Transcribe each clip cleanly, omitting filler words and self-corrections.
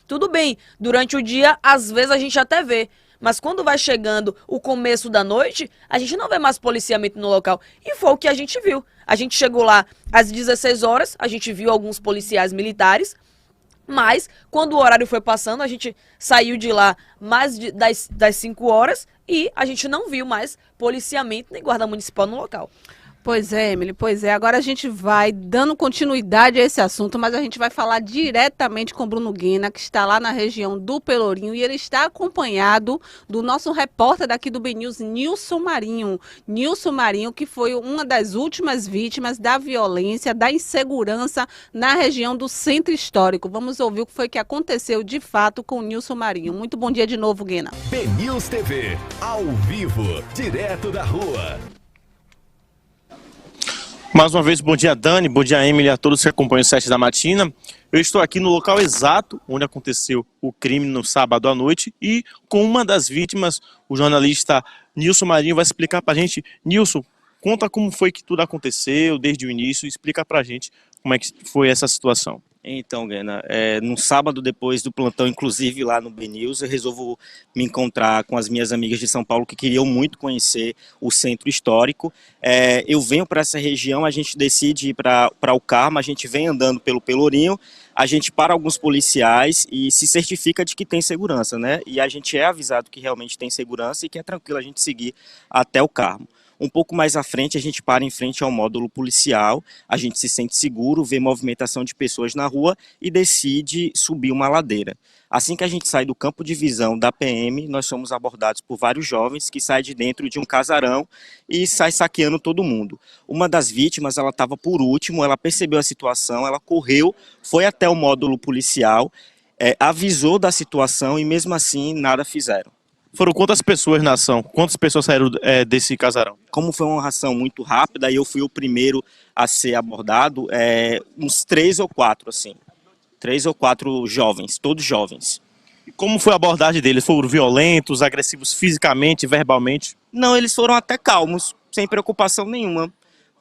Tudo bem, durante o dia, às vezes a gente até vê. Mas quando vai chegando o começo da noite, a gente não vê mais policiamento no local. E foi o que a gente viu. A gente chegou lá às 16 horas, a gente viu alguns policiais militares, mas quando o horário foi passando, a gente saiu de lá das 5 horas e a gente não viu mais policiamento nem guarda municipal no local. Pois é, Emily, pois é. Agora a gente vai dando continuidade a esse assunto, mas a gente vai falar diretamente com o Bruno Guena, que está lá na região do Pelourinho, e ele está acompanhado do nosso repórter daqui do BNews, Nilson Marinho. Nilson Marinho, que foi uma das últimas vítimas da violência, da insegurança na região do Centro Histórico. Vamos ouvir o que foi que aconteceu de fato com o Nilson Marinho. Muito bom dia de novo, Guena. BNews TV, ao vivo, direto da rua. Mais uma vez, bom dia, Dani, bom dia, Emily, a todos que acompanham o 7 da matina. Eu estou aqui no local exato onde aconteceu o crime no sábado à noite e com uma das vítimas, o jornalista Nilson Marinho vai explicar para a gente. Nilson, conta como foi que tudo aconteceu desde o início, explica para a gente como é que foi essa situação. Então, Guena, no sábado depois do plantão, inclusive lá no BNews, eu resolvo me encontrar com as minhas amigas de São Paulo que queriam muito conhecer o Centro Histórico. Eu venho para essa região, a gente decide ir para o Carmo, a gente vem andando pelo Pelourinho, a gente para alguns policiais e se certifica de que tem segurança, né? E a gente é avisado que realmente tem segurança e que é tranquilo a gente seguir até o Carmo. Um pouco mais à frente, a gente para em frente ao módulo policial, a gente se sente seguro, vê movimentação de pessoas na rua e decide subir uma ladeira. Assim que a gente sai do campo de visão da PM, nós somos abordados por vários jovens que saem de dentro de um casarão e saem saqueando todo mundo. Uma das vítimas, ela estava por último, ela percebeu a situação, ela correu, foi até o módulo policial, avisou da situação e mesmo assim nada fizeram. Foram quantas pessoas na ação? Quantas pessoas saíram desse casarão? Como foi uma ação muito rápida e eu fui o primeiro a ser abordado, uns 3 ou 4, assim. 3 ou 4 jovens, todos jovens. E como foi a abordagem deles? Foram violentos, agressivos fisicamente, verbalmente? Não, eles foram até calmos, sem preocupação nenhuma.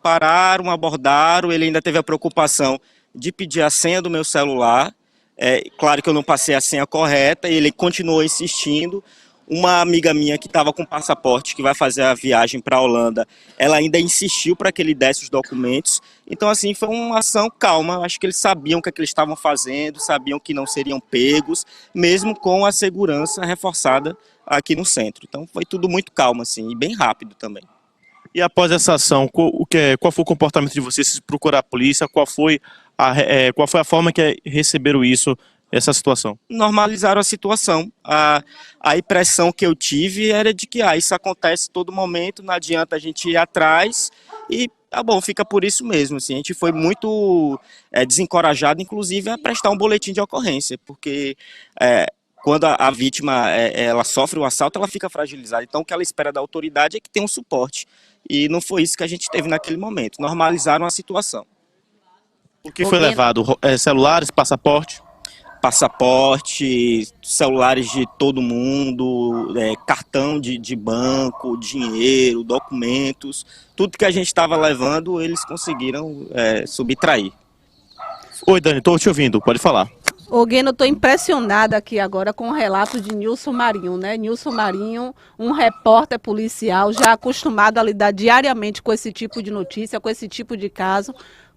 Pararam, abordaram, ele ainda teve a preocupação de pedir a senha do meu celular. Claro que eu não passei a senha correta e ele continuou insistindo. Uma amiga minha que estava com passaporte, que vai fazer a viagem para a Holanda, ela ainda insistiu para que ele desse os documentos. Então, assim, foi uma ação calma. Acho que eles sabiam o que eles estavam fazendo, sabiam que não seriam pegos, mesmo com a segurança reforçada aqui no centro. Então, foi tudo muito calmo, assim, e bem rápido também. E após essa ação, qual foi o comportamento de vocês? Procurar a polícia? Qual foi a forma que receberam essa situação? Normalizaram a situação. A impressão que eu tive era de que isso acontece todo momento, não adianta a gente ir atrás e tá bom, fica por isso mesmo. Assim, a gente foi muito desencorajado, inclusive, a prestar um boletim de ocorrência, porque quando a vítima ela sofre o assalto, ela fica fragilizada. Então, o que ela espera da autoridade é que tenha um suporte. E não foi isso que a gente teve naquele momento. Normalizaram a situação. O que foi levado? Celulares, passaporte? Passaporte, celulares de todo mundo, cartão de banco, dinheiro, documentos, tudo que a gente estava levando, eles conseguiram subtrair. Oi, Dani, estou te ouvindo, pode falar. Ô, Guena, eu estou impressionada aqui agora com o relato de Nilson Marinho, né? Nilson Marinho, um repórter policial já acostumado a lidar diariamente com esse tipo de notícia, com esse tipo de caso,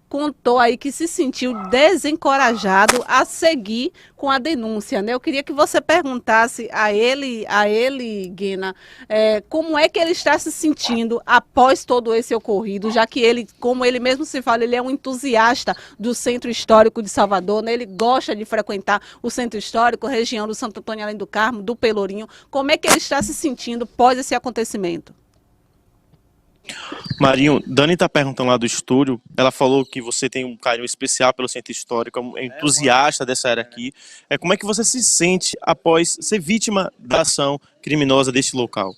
contou aí que se sentiu desencorajado a seguir com a denúncia, né? Eu queria que você perguntasse a ele, Guena, como é que ele está se sentindo após todo esse ocorrido, já que ele, como ele mesmo se fala, ele é um entusiasta do Centro Histórico de Salvador, né? Ele gosta de frequentar o Centro Histórico, região do Santo Antônio Além do Carmo, do Pelourinho. Como é que ele está se sentindo após esse acontecimento? Marinho, Dani está perguntando lá do estúdio, ela falou que você tem um carinho especial pelo Centro Histórico, é entusiasta dessa área aqui. Como é que você se sente após ser vítima da ação criminosa deste local?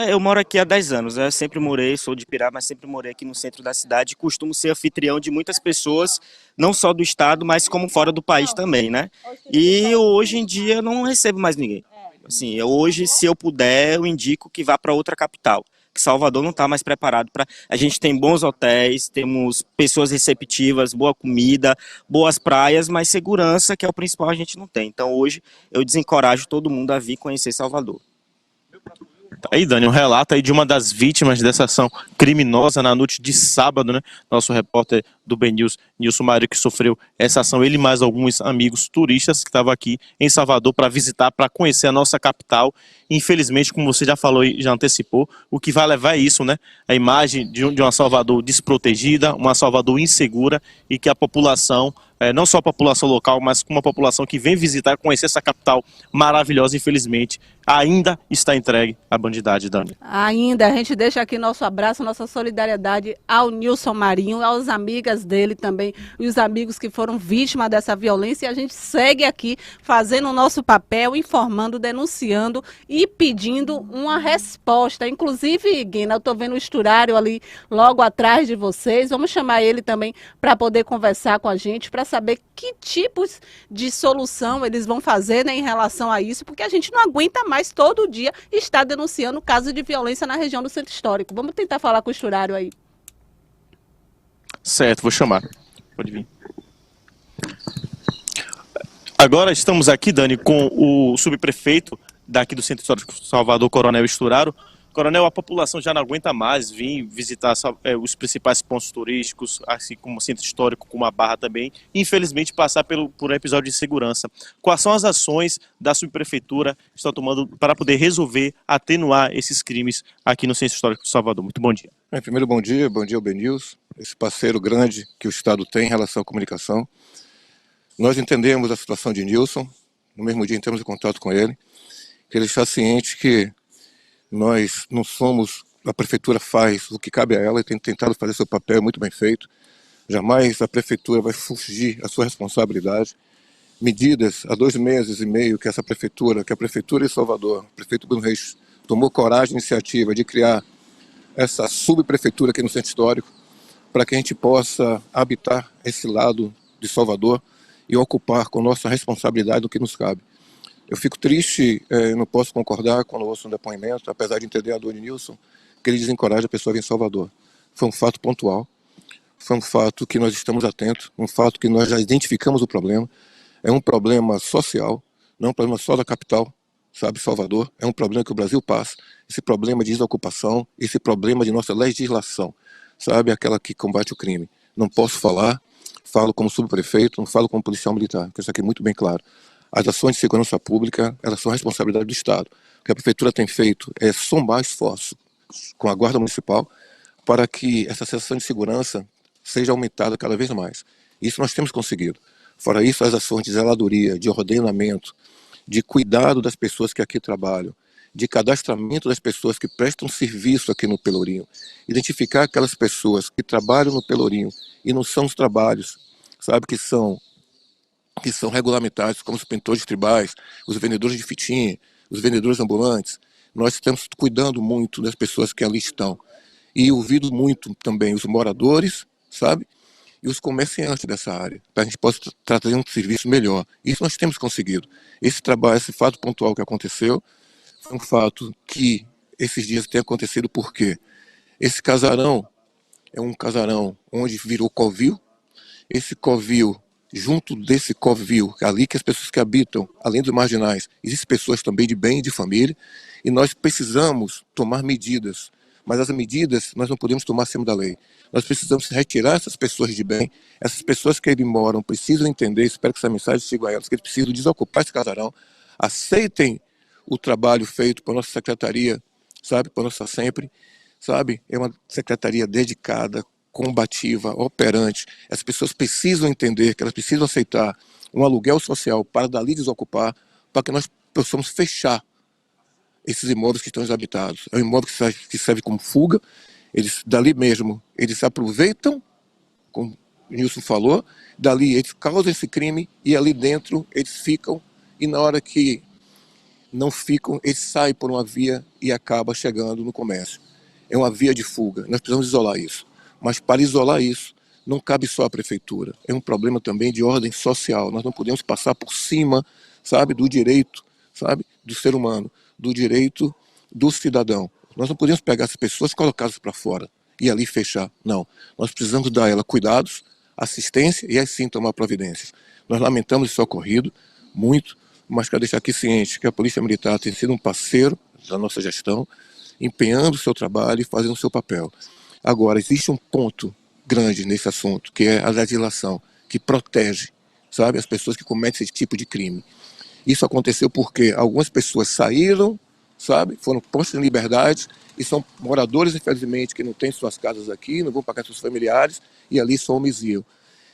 Eu moro aqui há 10 anos, eu sempre morei, sou de Pirá, mas sempre morei aqui no centro da cidade. Costumo ser anfitrião de muitas pessoas, não só do estado, mas como fora do país também, né? E hoje em dia eu não recebo mais ninguém. Assim, hoje, se eu puder, eu indico que vá para outra capital. que Salvador não está mais preparado para. A gente tem bons hotéis, temos pessoas receptivas, boa comida, boas praias, mas segurança, que é o principal, a gente não tem. Então hoje eu desencorajo todo mundo a vir conhecer Salvador. Aí, Dani, um relato aí de uma das vítimas dessa ação criminosa na noite de sábado, né? Nosso repórter do BNews, Nilson Mário, que sofreu essa ação, ele e mais alguns amigos turistas que estavam aqui em Salvador para visitar, para conhecer a nossa capital. Infelizmente, como você já falou e já antecipou, o que vai levar é isso, né? A imagem de uma Salvador desprotegida, uma Salvador insegura e que a população, não só a população local, mas como a população que vem visitar, conhecer essa capital maravilhosa, infelizmente, ainda está entregue à bandidagem, Dani. Ainda, a gente deixa aqui nosso abraço, nossa solidariedade ao Nilson Marinho, às amigas dele também, e os amigos que foram vítimas dessa violência. E a gente segue aqui fazendo o nosso papel, informando, denunciando e pedindo uma resposta. Inclusive, Guina, eu estou vendo o Esturário ali logo atrás de vocês. Vamos chamar ele também para poder conversar com a gente, para saber que tipos de solução eles vão fazer, né, em relação a isso, porque a gente não aguenta mais todo dia estar denunciando casos de violência na região do Centro Histórico. Vamos tentar falar com o Esturário aí. Certo, vou chamar. Pode vir. Agora estamos aqui, Dani, com o subprefeito daqui do Centro Histórico de Salvador, Coronel Esturaro. Coronel, a população já não aguenta mais vir visitar os principais pontos turísticos, assim como o Centro Histórico, como a Barra também, e infelizmente passar por um episódio de segurança. Quais são as ações da subprefeitura que estão tomando para poder resolver, atenuar esses crimes aqui no Centro Histórico de Salvador? Muito bom dia. Primeiro, bom dia ao BNews, esse parceiro grande que o Estado tem em relação à comunicação. Nós entendemos a situação de Nilson, no mesmo dia entramos em contato com ele, que ele está ciente que nós não somos, a prefeitura faz o que cabe a ela e tem tentado fazer seu papel muito bem feito. Jamais a prefeitura vai fugir à sua responsabilidade. Medidas há 2 meses e meio que a prefeitura de Salvador, o prefeito Bruno Reis, tomou coragem e iniciativa de criar essa subprefeitura aqui no Centro Histórico, para que a gente possa habitar esse lado de Salvador e ocupar com nossa responsabilidade o que nos cabe. Eu fico triste, não posso concordar quando ouço um depoimento, apesar de entender a dor de Nilson, que ele desencoraja a pessoa a vir em Salvador. Foi um fato pontual, foi um fato que nós estamos atentos, um fato que nós já identificamos o problema. É um problema social, não é um problema só da capital, sabe, Salvador. É um problema que o Brasil passa, esse problema de desocupação, esse problema de nossa legislação, sabe, aquela que combate o crime. Não posso falar, falo como subprefeito, não falo como policial militar, porque isso aqui é muito bem claro. As ações de segurança pública, elas são responsabilidade do Estado. O que a prefeitura tem feito é somar esforços com a Guarda Municipal para que essa sensação de segurança seja aumentada cada vez mais. Isso nós temos conseguido. Fora isso, as ações de zeladoria, de ordenamento, de cuidado das pessoas que aqui trabalham, de cadastramento das pessoas que prestam serviço aqui no Pelourinho, identificar aquelas pessoas que trabalham no Pelourinho e não são os trabalhos, sabe, que são regulamentados, como os pintores tribais, os vendedores de fitinha, os vendedores ambulantes. Nós estamos cuidando muito das pessoas que ali estão. E ouvindo muito também os moradores, sabe? E os comerciantes dessa área, para a gente possa trazer um serviço melhor. Isso nós temos conseguido. Esse trabalho, esse fato pontual que aconteceu, foi um fato que esses dias tem acontecido porque esse casarão é um casarão onde virou covil. Esse covil, junto desse covil, ali que as pessoas que habitam, além dos marginais, existem pessoas também de bem e de família, e nós precisamos tomar medidas. Mas as medidas nós não podemos tomar acima da lei. Nós precisamos retirar essas pessoas de bem, essas pessoas que ali moram precisam entender, espero que essa mensagem chegue a elas, que eles precisam desocupar esse casarão, aceitem o trabalho feito por nossa secretaria, sabe, por nossa sempre, sabe, é uma secretaria dedicada, combativa, operante. As pessoas precisam entender que elas precisam aceitar um aluguel social para dali desocupar, para que nós possamos fechar esses imóveis que estão desabitados. É um imóvel que serve como fuga, eles dali mesmo, eles aproveitam, como o Nilson falou, dali eles causam esse crime e ali dentro eles ficam, e na hora que não ficam, eles saem por uma via e acabam chegando no comércio. É uma via de fuga, nós precisamos isolar isso. Mas para isolar isso, não cabe só a prefeitura. É um problema também de ordem social. Nós não podemos passar por cima, sabe, do direito, sabe, do ser humano, do direito do cidadão. Nós não podemos pegar essas pessoas e colocá-las para fora e ali fechar. Não. Nós precisamos dar a ela cuidados, assistência e assim tomar providências. Nós lamentamos esse ocorrido muito, mas quero deixar aqui ciente que a Polícia Militar tem sido um parceiro da nossa gestão, empenhando o seu trabalho e fazendo o seu papel. Agora, existe um ponto grande nesse assunto, que é a legislação, que protege, sabe, as pessoas que cometem esse tipo de crime. Isso aconteceu porque algumas pessoas saíram, sabe, foram postas em liberdade e são moradores, infelizmente, que não têm suas casas aqui, não vão pagar seus familiares e ali só homicidiam.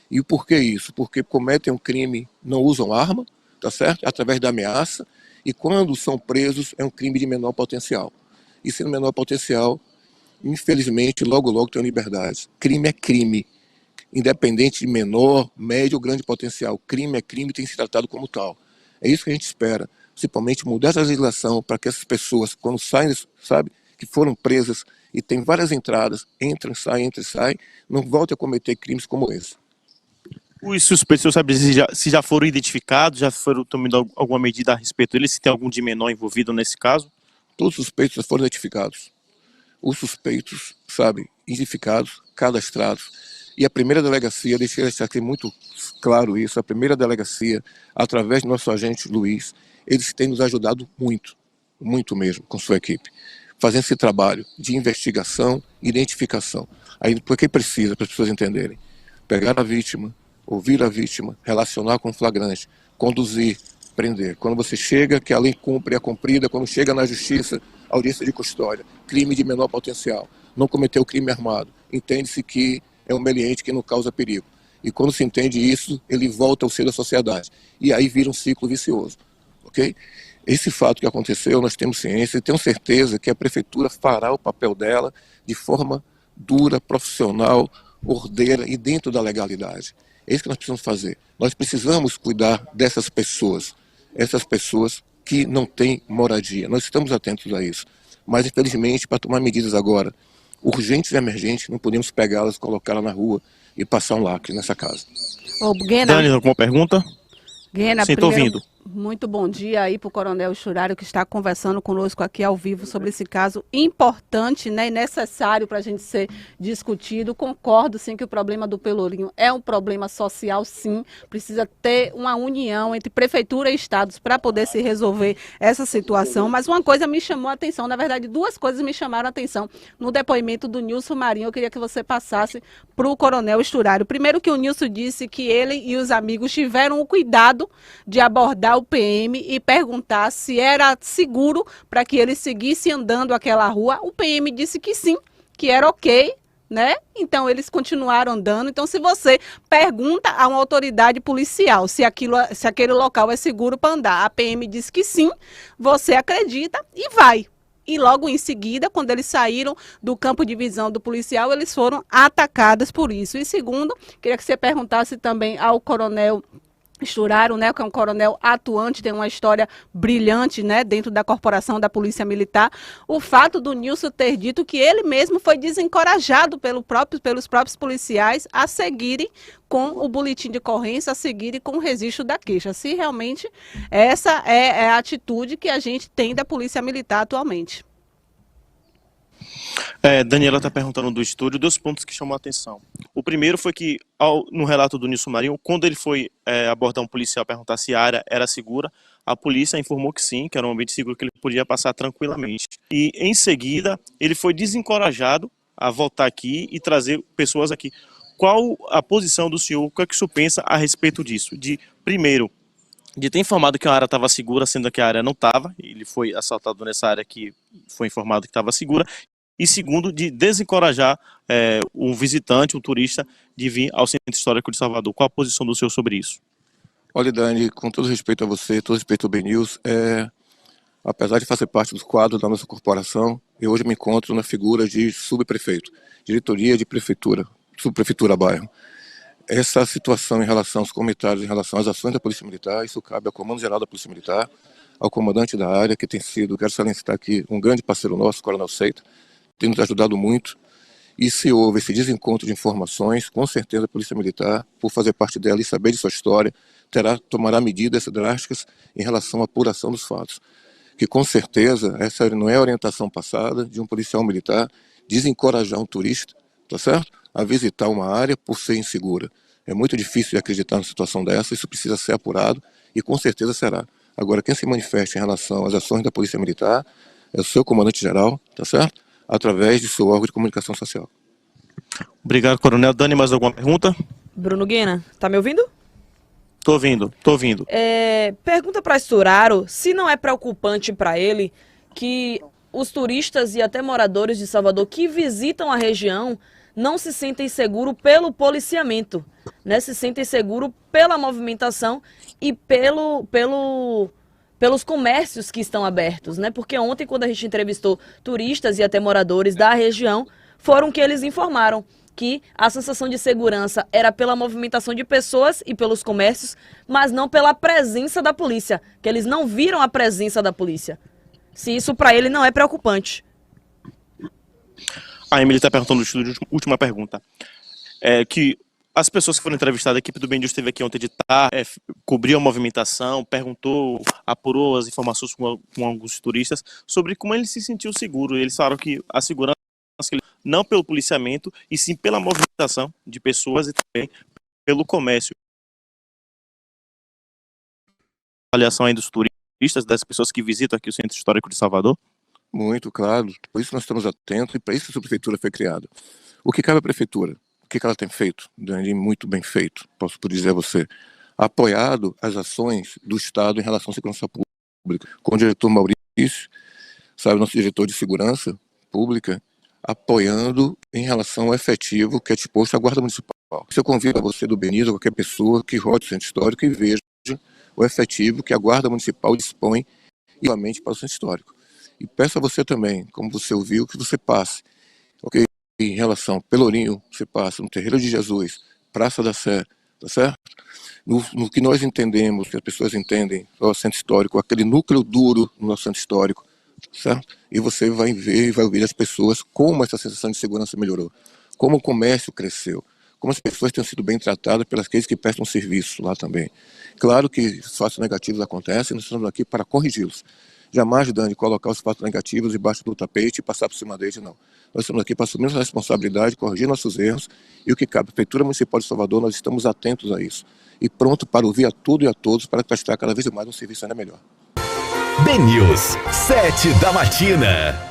E por que isso? Porque cometem um crime, não usam arma, tá certo? Através da ameaça, e quando são presos é um crime de menor potencial. E sendo menor potencial, infelizmente, logo logo tem liberdade. Crime é crime, independente de menor, médio ou grande potencial. Crime é crime e tem que ser tratado como tal. É isso que a gente espera, principalmente mudar essa legislação para que essas pessoas, quando saem, sabe, que foram presas e tem várias entradas, entram e saem, não voltem a cometer crimes como esse. Os suspeitos, o senhor sabe se já foram identificados, já foram tomando alguma medida a respeito deles, se tem algum de menor envolvido nesse caso? Todos os suspeitos já foram identificados. Os suspeitos, sabe, identificados, cadastrados. E a primeira delegacia, deixei deixar aqui muito claro isso, a primeira delegacia, através do nosso agente Luiz, eles têm nos ajudado muito, muito mesmo, com sua equipe, fazendo esse trabalho de investigação e identificação. Aí, porque precisa, para as pessoas entenderem, pegar a vítima, ouvir a vítima, relacionar com o flagrante, conduzir, prender. Quando você chega, que a lei cumpre, é cumprida. Quando chega na justiça, audiência de custódia, crime de menor potencial, não cometeu crime armado, entende-se que é um meliante que não causa perigo. E quando se entende isso, ele volta ao seio da sociedade. E aí vira um ciclo vicioso. Ok? Esse fato que aconteceu, nós temos ciência e tenho certeza que a prefeitura fará o papel dela de forma dura, profissional, ordeira e dentro da legalidade. É isso que nós precisamos fazer. Nós precisamos cuidar dessas pessoas, essas pessoas que não têm moradia. Nós estamos atentos a isso. Mas, infelizmente, para tomar medidas agora, urgentes e emergentes, não podemos pegá-las, colocá-las na rua e passar um lacre nessa casa. Ô, Guena, Dani, alguma pergunta? Guena, Sim, estou primeiro, ouvindo. muito bom dia aí para o Coronel Churário, que está conversando conosco aqui ao vivo sobre esse caso importante, né, e necessário para a gente ser discutido. Concordo, sim, que o problema do Pelourinho é um problema social, sim. Precisa ter uma união entre prefeitura e estados para poder se resolver essa situação. Mas uma coisa me chamou a atenção, na verdade, duas coisas me chamaram a atenção no depoimento do Nilson Marinho. Eu queria que você passasse para o Coronel Churário. Primeiro, que o Nilson disse que ele e os amigos tiveram o cuidado de abordar o PM e perguntar se era seguro para que ele seguisse andando aquela rua. O PM disse que sim, que era ok, né? Então eles continuaram andando. Então, se você pergunta a uma autoridade policial se aquele local é seguro para andar, a PM diz que sim, você acredita e vai. E logo em seguida, quando eles saíram do campo de visão do policial, eles foram atacados por isso. E segundo, queria que você perguntasse também ao Coronel Churário, né, que é um coronel atuante, tem uma história brilhante, né, dentro da corporação da Polícia Militar, o fato do Nilson ter dito que ele mesmo foi desencorajado pelos próprios policiais a seguirem com o boletim de ocorrência, a seguirem com o registro da queixa. Se realmente essa é a atitude que a gente tem da Polícia Militar atualmente. Daniela está perguntando do estúdio 2 pontos que chamam a atenção. O primeiro foi que, no relato do Nilson Marinho, quando ele foi abordar um policial perguntar se a área era segura, a polícia informou que sim, que era um ambiente seguro, que ele podia passar tranquilamente. E, em seguida, ele foi desencorajado a voltar aqui e trazer pessoas aqui. Qual a posição do senhor, o que é que o senhor pensa a respeito disso? Primeiro, de ter informado que a área estava segura, sendo que a área não estava, ele foi assaltado nessa área que foi informado que estava segura, e segundo, de desencorajar um visitante, um turista, de vir ao Centro Histórico de Salvador. Qual a posição do senhor sobre isso? Olha, Dani, com todo respeito a você, todo respeito ao BNews, apesar de fazer parte dos quadros da nossa corporação, eu hoje me encontro na figura de subprefeito, diretoria de prefeitura, subprefeitura bairro. Essa situação em relação aos comentários, em relação às ações da Polícia Militar, isso cabe ao Comando Geral da Polícia Militar, ao comandante da área, que tem sido, quero salientar aqui, um grande parceiro nosso, o Coronel Seita, tem nos ajudado muito. E se houve esse desencontro de informações, com certeza a Polícia Militar, por fazer parte dela e saber de sua história, tomará medidas drásticas em relação à apuração dos fatos. que com certeza essa não é a orientação passada de um policial militar desencorajar um turista, tá certo? A visitar uma área por ser insegura. É muito difícil de acreditar numa situação dessa, isso precisa ser apurado e com certeza será. Agora, quem se manifesta em relação às ações da Polícia Militar é o seu comandante-geral, tá certo? Através de seu órgão de comunicação social. Obrigado, Coronel. Dani, mais alguma pergunta? Bruno Guina, tá me ouvindo? Tô ouvindo. Pergunta para Esturaro se não é preocupante para ele que os turistas e até moradores de Salvador que visitam a região não se sentem seguros pelo policiamento, né? Se sentem seguros pela movimentação e pelos comércios que estão abertos, né? Porque ontem, quando a gente entrevistou turistas e até moradores da região, foram que eles informaram que a sensação de segurança era pela movimentação de pessoas e pelos comércios, mas não pela presença da polícia, que eles não viram a presença da polícia. Se isso para ele não é preocupante. A Emily está perguntando no estúdio, última pergunta. Que as pessoas que foram entrevistadas, a equipe do BNews esteve aqui ontem de tarde, cobriu a movimentação, perguntou, apurou as informações com alguns turistas sobre como ele se sentiu seguro. Eles falaram que a segurança não pelo policiamento, e sim pela movimentação de pessoas e também pelo comércio. Avaliação aí dos turistas, das pessoas que visitam aqui o Centro Histórico de Salvador? Muito claro, por isso nós estamos atentos e para isso a prefeitura foi criada. O que cabe à prefeitura? O que ela tem feito? Dani, muito bem feito, posso dizer a você. Apoiado as ações do Estado em relação à segurança pública. Com o diretor Maurício, sabe, nosso diretor de segurança pública, apoiando em relação ao efetivo que é disposto à Guarda Municipal. Se eu convido a você do BNews ou qualquer pessoa que rode o Centro Histórico e veja o efetivo que a Guarda Municipal dispõe igualmente para o Centro Histórico. E peço a você também, como você ouviu, que você passe, ok? Em relação ao Pelourinho, você passa no Terreiro de Jesus, Praça da Sé, tá certo? No que nós entendemos, que as pessoas entendem, o Centro Histórico, aquele núcleo duro no nosso Centro Histórico, certo? E você vai ver e vai ouvir as pessoas como essa sensação de segurança melhorou, como o comércio cresceu, como as pessoas têm sido bem tratadas pelas aqueles que prestam serviço lá também. Claro que fatos negativos acontecem, nós estamos aqui para corrigi-los. Jamais, Dani, colocar os fatos negativos debaixo do tapete e passar por cima deles, não. Nós estamos aqui para assumir nossa responsabilidade, corrigir nossos erros e o que cabe. A Prefeitura Municipal de Salvador, nós estamos atentos a isso e pronto para ouvir a tudo e a todos para prestar cada vez mais um serviço ainda melhor. BNews, 7 da matina.